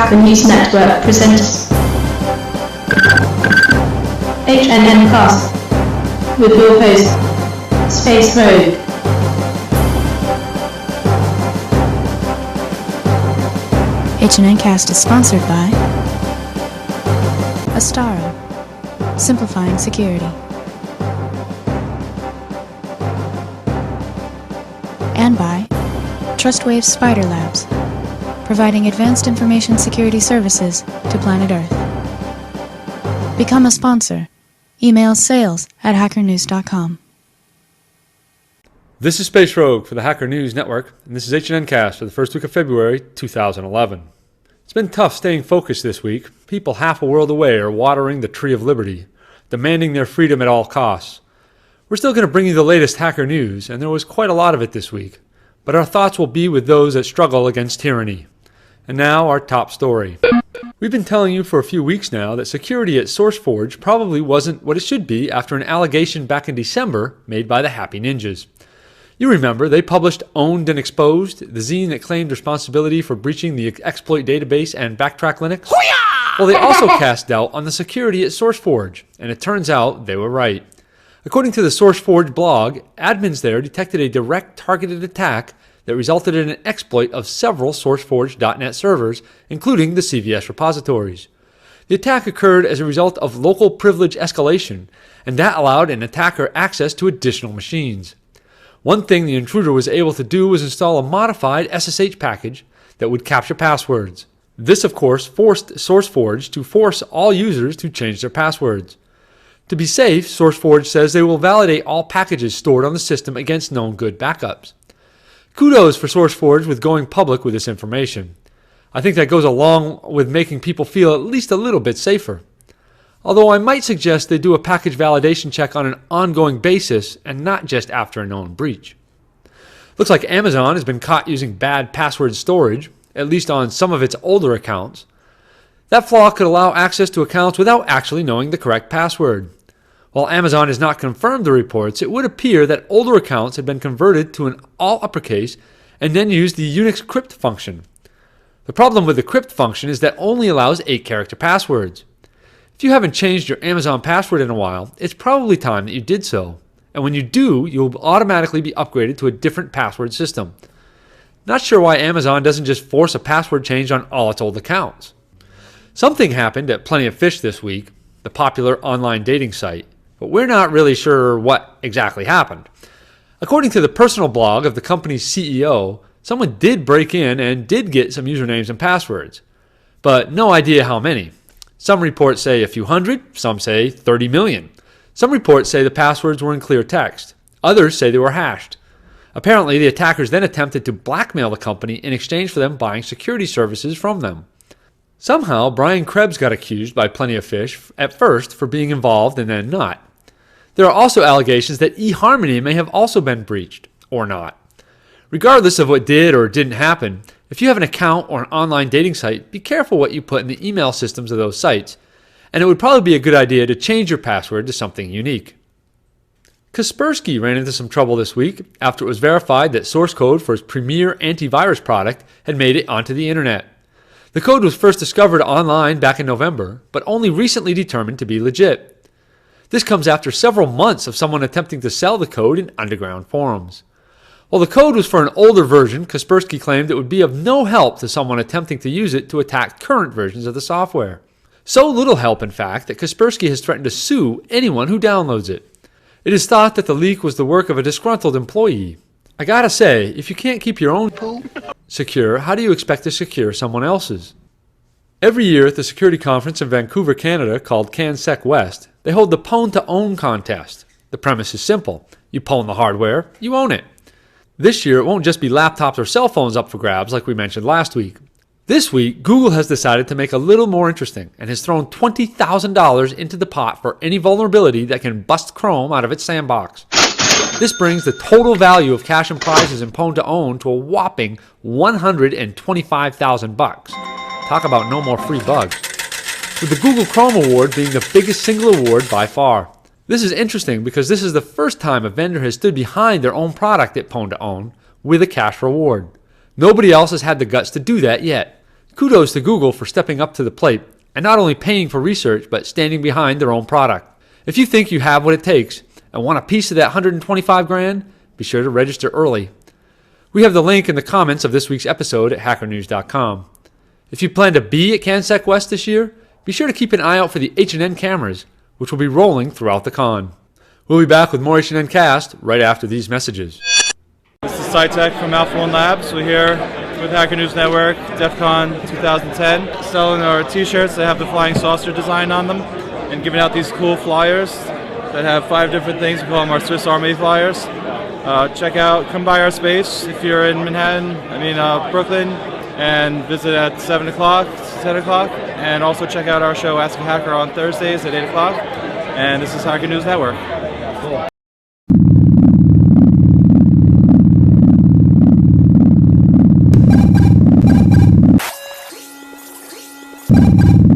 Hacker News Network presents HNN Cast with your host, Space Rogue. HNN Cast is sponsored by Astaro, simplifying security, and by TrustWave Spider Labs, providing advanced information security services to planet Earth. Become a sponsor. Email sales@hackernews.com. This is Space Rogue for the Hacker News Network, and this is HNN Cast for the first week of February 2011. It's been tough staying focused this week. People half a world away are watering the Tree of Liberty, demanding their freedom at all costs. We're still going to bring you the latest hacker news, and there was quite a lot of it this week, but our thoughts will be with those that struggle against tyranny. And now, our top story. We've been telling you for a few weeks now that security at SourceForge probably wasn't what it should be after an allegation back in December made by the Happy Ninjas. You remember, they published Owned and Exposed, the zine that claimed responsibility for breaching the exploit database and Backtrack Linux. Well, they also cast doubt on the security at SourceForge, and it turns out they were right. According to the SourceForge blog, admins there detected a direct targeted attack that resulted in an exploit of several SourceForge.net servers, including the CVS repositories. The attack occurred as a result of local privilege escalation, and that allowed an attacker access to additional machines. One thing the intruder was able to do was install a modified SSH package that would capture passwords. This, of course, forced SourceForge to force all users to change their passwords. To be safe, SourceForge says they will validate all packages stored on the system against known good backups. Kudos for SourceForge with going public with this information. I think that goes along with making people feel at least a little bit safer. Although I might suggest they do a package validation check on an ongoing basis and not just after a known breach. Looks like Amazon has been caught using bad password storage, at least on some of its older accounts. That flaw could allow access to accounts without actually knowing the correct password. While Amazon has not confirmed the reports, it would appear that older accounts had been converted to an all uppercase and then used the Unix crypt function. The problem with the crypt function is that it only allows 8-character passwords. If you haven't changed your Amazon password in a while, it's probably time that you did so. And when you do, you'll automatically be upgraded to a different password system. Not sure why Amazon doesn't just force a password change on all its old accounts. Something happened at Plenty of Fish this week, the popular online dating site, but we're not really sure what exactly happened. According to the personal blog of the company's CEO, someone did break in and did get some usernames and passwords, but no idea how many. Some reports say a few hundred, some say 30 million. Some reports say the passwords were in clear text. Others say they were hashed. Apparently, the attackers then attempted to blackmail the company in exchange for them buying security services from them. Somehow, Brian Krebs got accused by Plenty of Fish at first for being involved and then not. There are also allegations that eHarmony may have also been breached, or not. Regardless of what did or didn't happen, if you have an account or an online dating site, be careful what you put in the email systems of those sites, and it would probably be a good idea to change your password to something unique. Kaspersky ran into some trouble this week after it was verified that source code for its premier antivirus product had made it onto the internet. The code was first discovered online back in November, but only recently determined to be legit. This comes after several months of someone attempting to sell the code in underground forums. While the code was for an older version, Kaspersky claimed it would be of no help to someone attempting to use it to attack current versions of the software. So little help, in fact, that Kaspersky has threatened to sue anyone who downloads it. It is thought that the leak was the work of a disgruntled employee. I gotta say, if you can't keep your own secure, how do you expect to secure someone else's? Every year at the security conference in Vancouver, Canada, called CanSec West, they hold the Pwn to Own contest. The premise is simple. You pwn the hardware, you own it. This year, it won't just be laptops or cell phones up for grabs like we mentioned last week. This week, Google has decided to make a little more interesting and has thrown $20,000 into the pot for any vulnerability that can bust Chrome out of its sandbox. This brings the total value of cash and prizes in Pwn to Own to a whopping $125,000. Talk about no more free bugs. With the Google Chrome Award being the biggest single award by far. This is interesting because this is the first time a vendor has stood behind their own product at Pwn to Own with a cash reward. Nobody else has had the guts to do that yet. Kudos to Google for stepping up to the plate and not only paying for research, but standing behind their own product. If you think you have what it takes and want a piece of that 125 grand, be sure to register early. We have the link in the comments of this week's episode at hackernews.com. If you plan to be at CanSec West this year, be sure to keep an eye out for the H&N cameras, which will be rolling throughout the con. We'll be back with more H&N Cast right after these messages. This is SciTech from Alpha One Labs. We're here with Hacker News Network, DEF CON 2010, selling our t-shirts that have the flying saucer design on them and giving out these cool flyers that have 5 different things. We call them our Swiss Army flyers. Come by our space if you're in Brooklyn, and visit at 7 o'clock, 10 o'clock, and also check out our show Ask a Hacker on Thursdays at 8 o'clock. And this is Hacker News Network. Cool.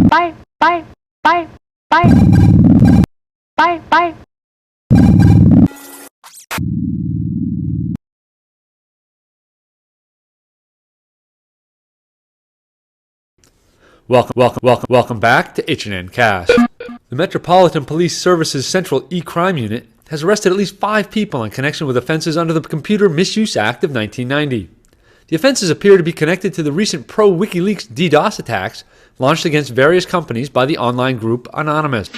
Bye, bye, bye, bye, bye, bye. Welcome back to H&N Cast. The Metropolitan Police Service's Central E-Crime Unit has arrested at least 5 people in connection with offenses under the Computer Misuse Act of 1990. The offenses appear to be connected to the recent pro-WikiLeaks DDoS attacks launched against various companies by the online group Anonymous.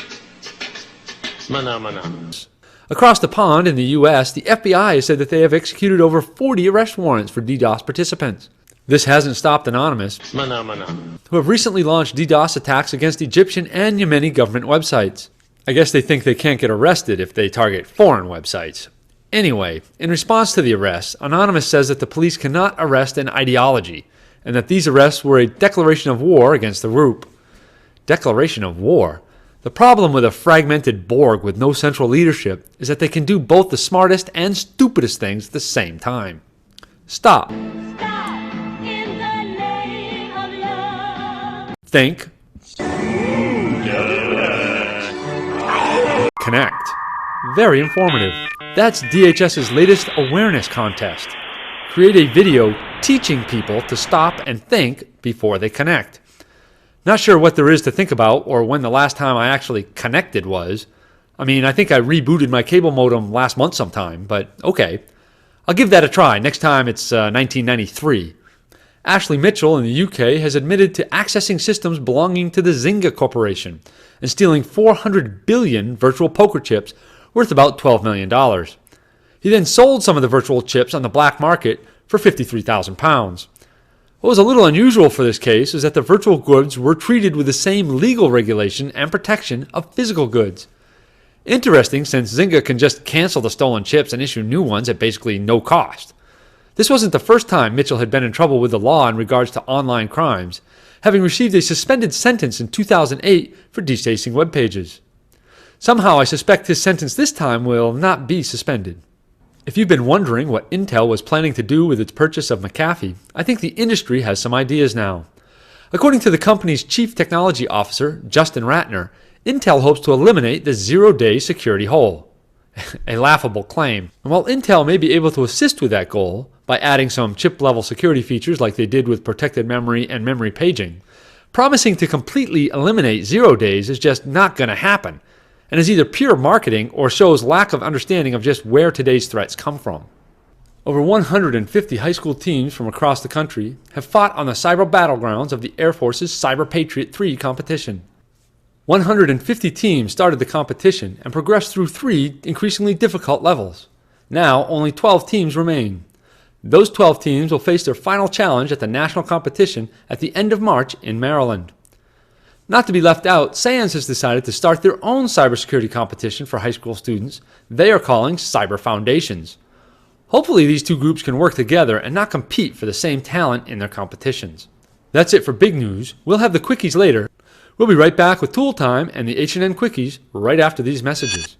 Across the pond in the U.S., the FBI has said that they have executed over 40 arrest warrants for DDoS participants. This hasn't stopped Anonymous, who have recently launched DDoS attacks against Egyptian and Yemeni government websites. I guess they think they can't get arrested if they target foreign websites. Anyway, in response to the arrests, Anonymous says that the police cannot arrest an ideology, and that these arrests were a declaration of war against the group. Declaration of war? The problem with a fragmented Borg with no central leadership is that they can do both the smartest and stupidest things at the same time. Stop. Think. Connect. Very informative. That's DHS's latest awareness contest. Create a video teaching people to stop and think before they connect. Not sure what there is to think about or when the last time I actually connected was. I think I rebooted my cable modem last month sometime, but okay. I'll give that a try next time it's 1993. Ashley Mitchell in the UK has admitted to accessing systems belonging to the Zynga Corporation and stealing 400 billion virtual poker chips worth about $12 million. He then sold some of the virtual chips on the black market for £53,000. What was a little unusual for this case is that the virtual goods were treated with the same legal regulation and protection of physical goods. Interesting, since Zynga can just cancel the stolen chips and issue new ones at basically no cost. This wasn't the first time Mitchell had been in trouble with the law in regards to online crimes, having received a suspended sentence in 2008 for defacing web pages. Somehow I suspect his sentence this time will not be suspended. If you've been wondering what Intel was planning to do with its purchase of McAfee, I think the industry has some ideas now. According to the company's chief technology officer, Justin Ratner, Intel hopes to eliminate the zero-day security hole. A laughable claim. And while Intel may be able to assist with that goal by adding some chip-level security features like they did with protected memory and memory paging, promising to completely eliminate 0 days is just not going to happen, and is either pure marketing or shows lack of understanding of just where today's threats come from. Over 150 high school teams from across the country have fought on the cyber battlegrounds of the Air Force's Cyber Patriot 3 competition. 150 teams started the competition and progressed through 3 increasingly difficult levels. Now, only 12 teams remain. Those 12 teams will face their final challenge at the national competition at the end of March in Maryland. Not to be left out, SANS has decided to start their own cybersecurity competition for high school students they are calling Cyber Foundations. Hopefully these two groups can work together and not compete for the same talent in their competitions. That's it for big news. We'll have the Quickies later. We'll be right back with Tool Time and the H&N Quickies right after these messages.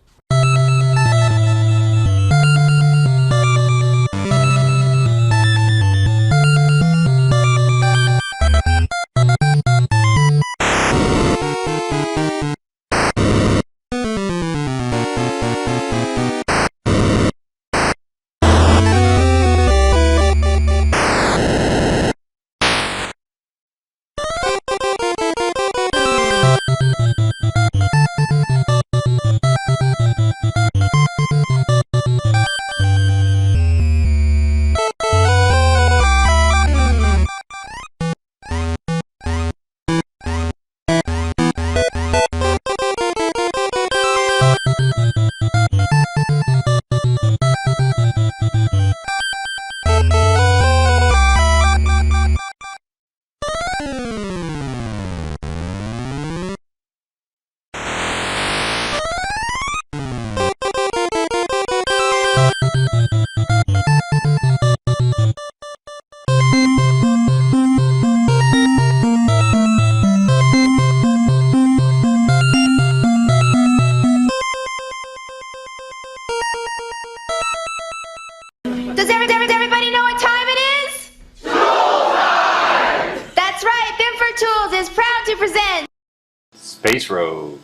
Space Rogue.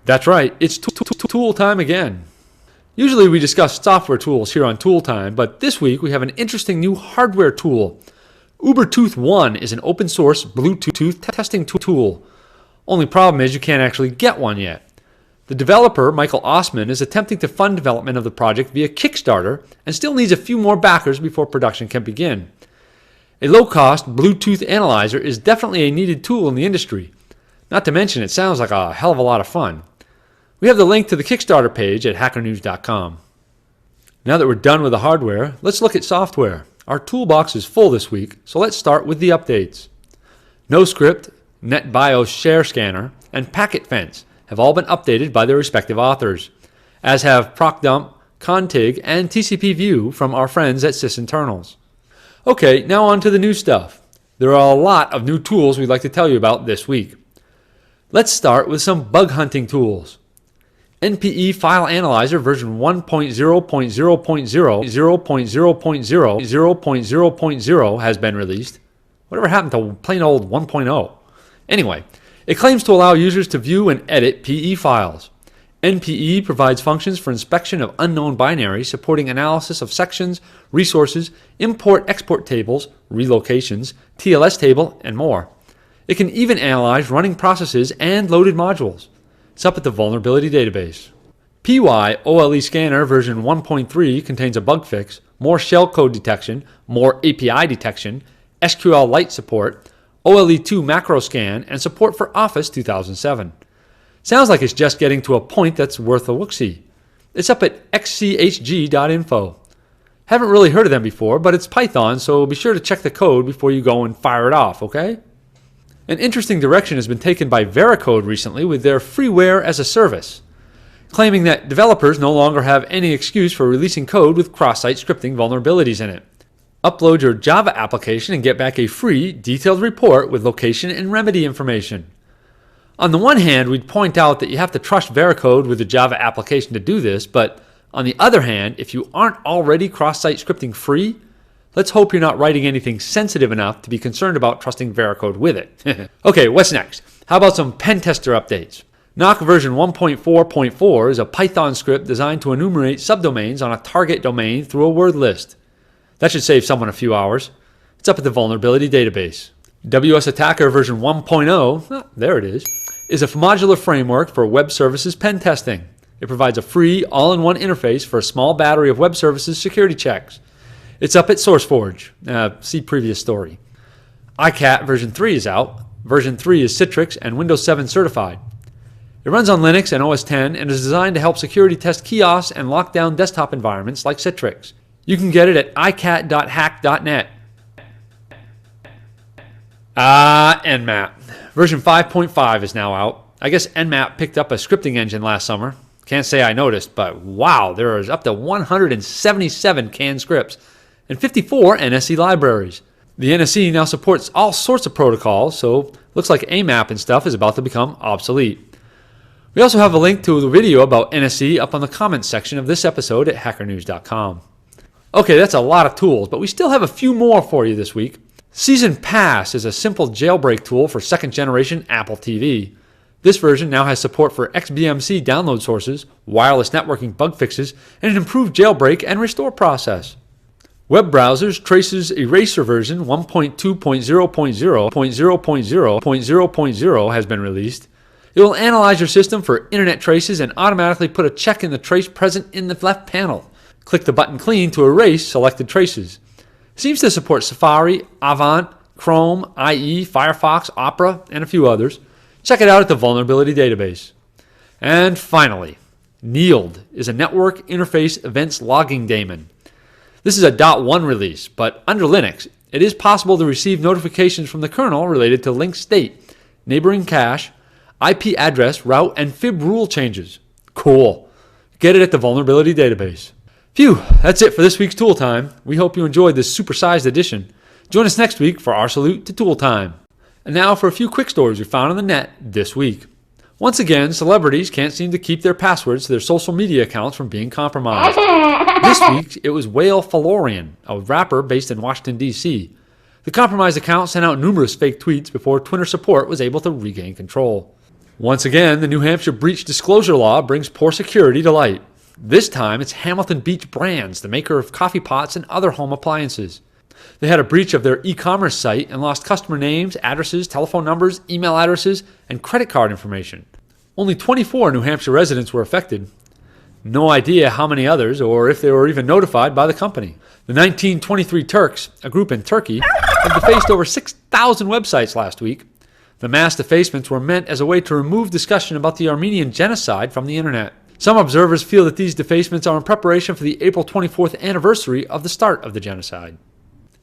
That's right, it's tool time again. Usually we discuss software tools here on Tool Time, but this week we have an interesting new hardware tool. Ubertooth 1 is an open source Bluetooth testing tool. Only problem is you can't actually get one yet. The developer, Michael Osman, is attempting to fund development of the project via Kickstarter and still needs a few more backers before production can begin. A low-cost Bluetooth analyzer is definitely a needed tool in the industry. Not to mention it sounds like a hell of a lot of fun. We have the link to the Kickstarter page at hackernews.com. Now that we're done with the hardware, let's look at software. Our toolbox is full this week, so let's start with the updates. NoScript, netBIOS ShareScanner, and PacketFence have all been updated by their respective authors, as have ProcDump, Config, and TCP/View from our friends at SysInternals. Okay, now on to the new stuff. There are a lot of new tools we'd like to tell you about this week. Let's start with some bug hunting tools. NPE File Analyzer version 1.0.0.0.0.0.0.0 has been released. Whatever happened to plain old 1.0? Anyway, it claims to allow users to view and edit PE files. NPE provides functions for inspection of unknown binaries supporting analysis of sections, resources, import-export tables, relocations, TLS table, and more. It can even analyze running processes and loaded modules. It's up at the Vulnerability Database. pyOLE Scanner version 1.3 contains a bug fix, more shellcode detection, more API detection, SQLite support, OLE2 macro scan, and support for Office 2007. Sounds like it's just getting to a point that's worth a look-see. It's up at xchg.info. Haven't really heard of them before, but it's Python, so be sure to check the code before you go and fire it off, okay? An interesting direction has been taken by Veracode recently with their freeware as a service, claiming that developers no longer have any excuse for releasing code with cross-site scripting vulnerabilities in it. Upload your Java application and get back a free, detailed report with location and remedy information. On the one hand, we'd point out that you have to trust Veracode with the Java application to do this, but on the other hand, if you aren't already cross-site scripting free, let's hope you're not writing anything sensitive enough to be concerned about trusting Veracode with it. Okay, what's next? How about some pen tester updates? Knock version 1.4.4 is a Python script designed to enumerate subdomains on a target domain through a word list. That should save someone a few hours. It's up at the Vulnerability Database. WebService-Attacker version 1.0, there it is a modular framework for web services pen testing. It provides a free, all-in-one interface for a small battery of web services security checks. It's up at SourceForge. See previous story. iKAT version 3 is out. Version 3 is Citrix and Windows 7 certified. It runs on Linux and OS X and is designed to help security test kiosks and lock down desktop environments like Citrix. You can get it at ikat.hack.net. NMAP. Version 5.5 is now out. I guess NMAP picked up a scripting engine last summer. Can't say I noticed, but wow, there is up to 177 canned scripts and 54 NSE libraries. The NSE now supports all sorts of protocols, so looks like AMAP and stuff is about to become obsolete. We also have a link to the video about NSE up on the comments section of this episode at hackernews.com. Okay, that's a lot of tools, but we still have a few more for you this week. Season Pass is a simple jailbreak tool for second generation Apple TV. This version now has support for XBMC download sources, wireless networking bug fixes, and an improved jailbreak and restore process. Web browsers Trace's Eraser version 1.2.0.0.0.0.0 has been released. It will analyze your system for internet traces and automatically put a check in the trace present in the left panel. Click the button Clean to erase selected traces. Seems to support Safari, Avant, Chrome, IE, Firefox, Opera, and a few others. Check it out at the Vulnerability Database. And finally, NIELD is a network interface events logging daemon. This is a .1 release, but under Linux, it is possible to receive notifications from the kernel related to link state, neighboring cache, IP address, route, and fib rule changes. Cool. Get it at the Vulnerability Database. Phew, that's it for this week's Tool Time. We hope you enjoyed this supersized edition. Join us next week for our salute to Tool Time. And now for a few quick stories we found on the net this week. Once again, celebrities can't seem to keep their passwords to their social media accounts from being compromised. This week, it was Wale Falorin, a rapper based in Washington, D.C. The compromised account sent out numerous fake tweets before Twitter support was able to regain control. Once again, the New Hampshire breach disclosure law brings poor security to light. This time, it's Hamilton Beach Brands, the maker of coffee pots and other home appliances. They had a breach of their e-commerce site and lost customer names, addresses, telephone numbers, email addresses, and credit card information. Only 24 New Hampshire residents were affected. No idea how many others or if they were even notified by the company. The 1923 Turks, a group in Turkey, had defaced over 6,000 websites last week. The mass defacements were meant as a way to remove discussion about the Armenian genocide from the internet. Some observers feel that these defacements are in preparation for the April 24th anniversary of the start of the genocide.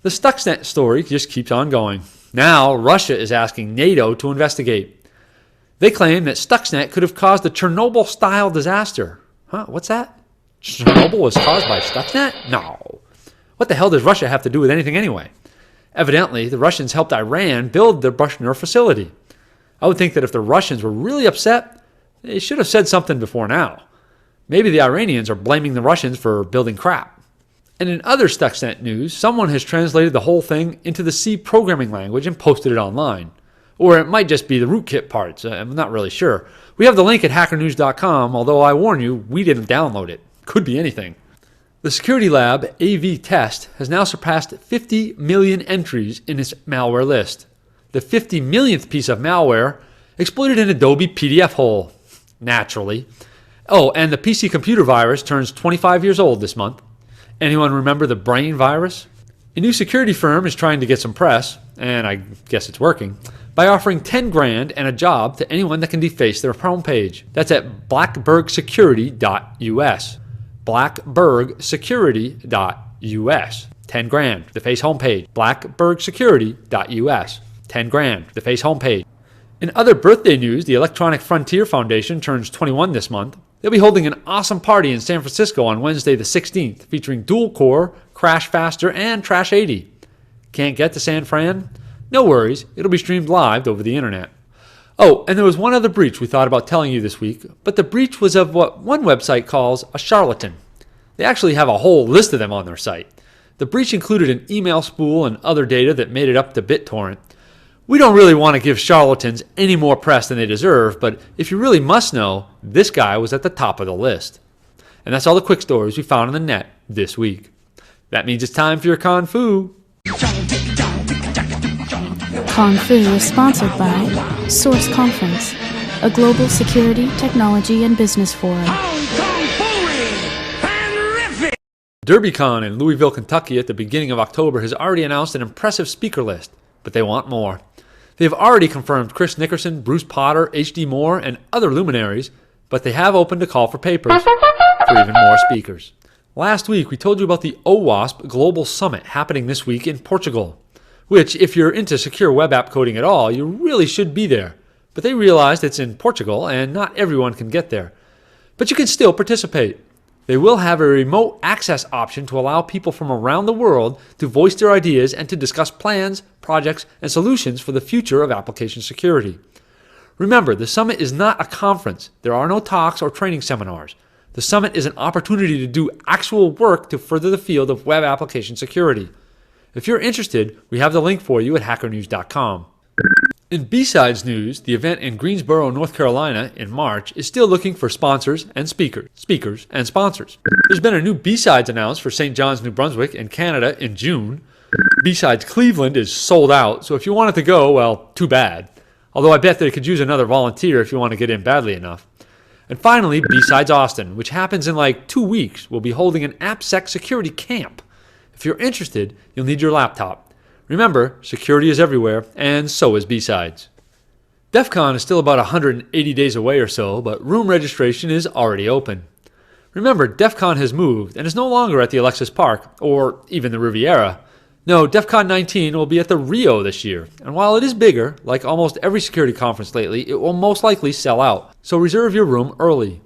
The Stuxnet story just keeps on going. Now, Russia is asking NATO to investigate. They claim that Stuxnet could have caused a Chernobyl-style disaster. Huh? What's that? Chernobyl was caused by Stuxnet? No. What the hell does Russia have to do with anything anyway? Evidently, the Russians helped Iran build their Bushner facility. I would think that if the Russians were really upset, they should have said something before now. Maybe the Iranians are blaming the Russians for building crap. And in other Stuxnet news, someone has translated the whole thing into the C programming language and posted it online. Or it might just be the rootkit parts. I'm not really sure. We have the link at hackernews.com, although I warn you, we didn't download it. Could be anything. The Security Lab AV test has now surpassed 50 million entries in its malware list. The 50 millionth piece of malware exploited an Adobe PDF hole. Naturally. Oh, and the PC computer virus turns 25 years old this month. Anyone remember the brain virus? A new security firm is trying to get some press, and I guess it's working, by offering 10 grand and a job to anyone that can deface their homepage. That's at blackbergsecurity.us. blackbergsecurity.us. 10 grand, deface homepage. blackbergsecurity.us. 10 grand, deface homepage. In other birthday news, the Electronic Frontier Foundation turns 21 this month. They'll be holding an awesome party in San Francisco on Wednesday the 16th, featuring dual core, Crash Faster, and Trash 80. Can't get to San Fran? No worries, it'll be streamed live over the internet. Oh, and there was one other breach we thought about telling you this week, but the breach was of what one website calls a charlatan. They actually have a whole list of them on their site. The breach included an email spool and other data that made it up to BitTorrent. We don't really want to give charlatans any more press than they deserve, but if you really must know, this guy was at the top of the list. And that's all the quick stories we found on the net this week. That means it's time for your Con Fu. Con Fu is sponsored by Source Conference, a global security, technology, and business forum. DerbyCon in Louisville, Kentucky at the beginning of October has already announced an impressive speaker list, but they want more. They have already confirmed Chris Nickerson, Bruce Potter, H.D. Moore, and other luminaries, but they have opened a call for papers for even more speakers. Last week, we told you about the OWASP Global Summit happening this week in Portugal, which, if you're into secure web app coding at all, you really should be there. But they realized it's in Portugal, and not everyone can get there. But you can still participate. They will have a remote access option to allow people from around the world to voice their ideas and to discuss plans, projects, and solutions for the future of application security. Remember, the summit is not a conference. There are no talks or training seminars. The summit is an opportunity to do actual work to further the field of web application security. If you're interested, we have the link for you at hackernews.com. In B-Sides news, the event in Greensboro, North Carolina in March is still looking for sponsors and speakers and sponsors. There's been a new B-Sides announced for St. John's, New Brunswick in Canada in June. B-Sides Cleveland is sold out, so if you wanted to go, well, too bad. Although I bet they could use another volunteer if you want to get in badly enough. And finally, B-Sides Austin, which happens in like 2 weeks, will be holding an AppSec security camp. If you're interested, you'll need your laptop. Remember, security is everywhere, and so is B-Sides. DEF CON is still about 180 days away or so, but room registration is already open. Remember, DEF CON has moved and is no longer at the Alexis Park, or even the Riviera. No, DEF CON 19 will be at the Rio this year, and while it is bigger, like almost every security conference lately, it will most likely sell out, so reserve your room early.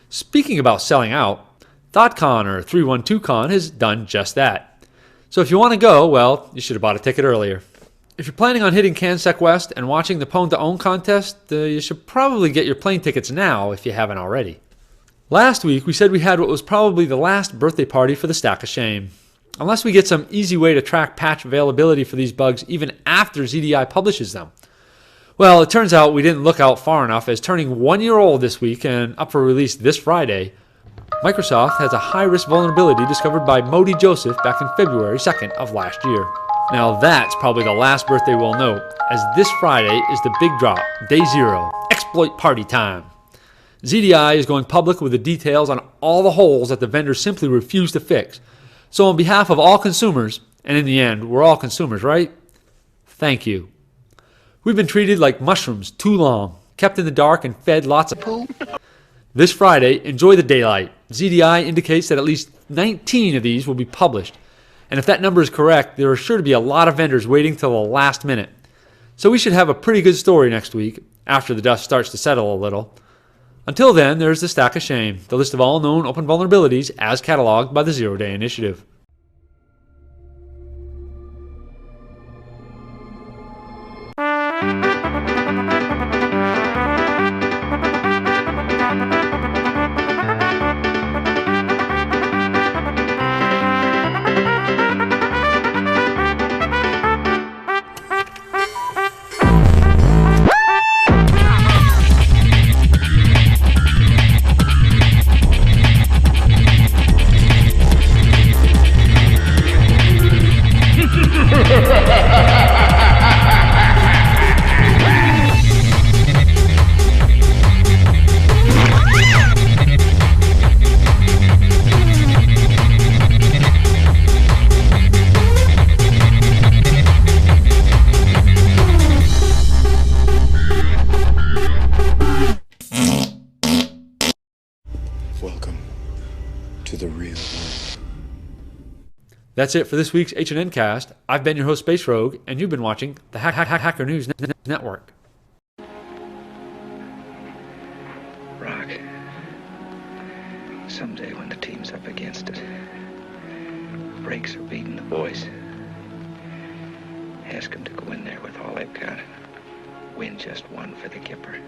Speaking about selling out, ThoughtCon or 312Con has done just that. So if you want to go, well, you should have bought a ticket earlier. If you're planning on hitting CanSec West and watching the Pwn to Own contest, you should probably get your plane tickets now if you haven't already. Last week, we said we had what was probably the last birthday party for the Stack of Shame. unless we get some easy way to track patch availability for these bugs even after ZDI publishes them. Well, it turns out we didn't look out far enough, as turning 1 year old this week and up for release this Friday, Microsoft has a high-risk vulnerability discovered by Modi Joseph back in February 2nd of last year. Now that's probably the last birthday we'll note, as this Friday is the big drop, day 0, exploit party time. ZDI is going public with the details on all the holes that the vendors simply refuse to fix. So on behalf of all consumers, and in the end, we're all consumers, right? Thank you. We've been treated like mushrooms too long, kept in the dark and fed lots of poo. This Friday, enjoy the daylight. ZDI indicates that at least 19 of these will be published. And if that number is correct, there are sure to be a lot of vendors waiting till the last minute. So we should have a pretty good story next week, after the dust starts to settle a little. Until then, there's the stack of shame, the list of all known open vulnerabilities as cataloged by the Zero Day Initiative. Welcome to the real world. That's it for this week's H&N Cast. I've been your host, Space Rogue, and you've been watching the Hacker News Network. Rock. Someday when the team's up against it, brakes are beating the boys. Ask them to go in there with all they've got. Win just one for the Kipper.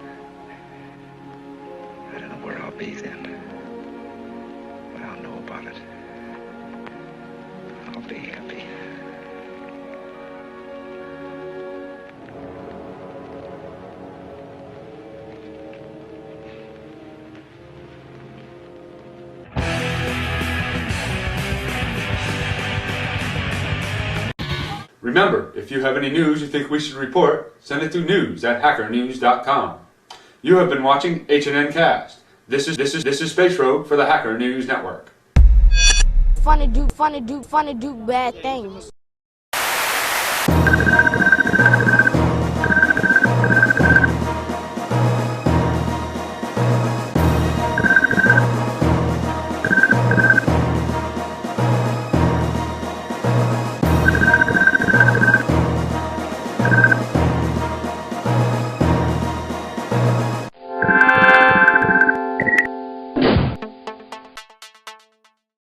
I don't know where I'll be then, but I'll know about it. I'll be happy. Remember, if you have any news you think we should report, send it to news@hackernews.com. You have been watching H&N Cast. This is Space Rogue for the Hacker News Network. Funny do bad things.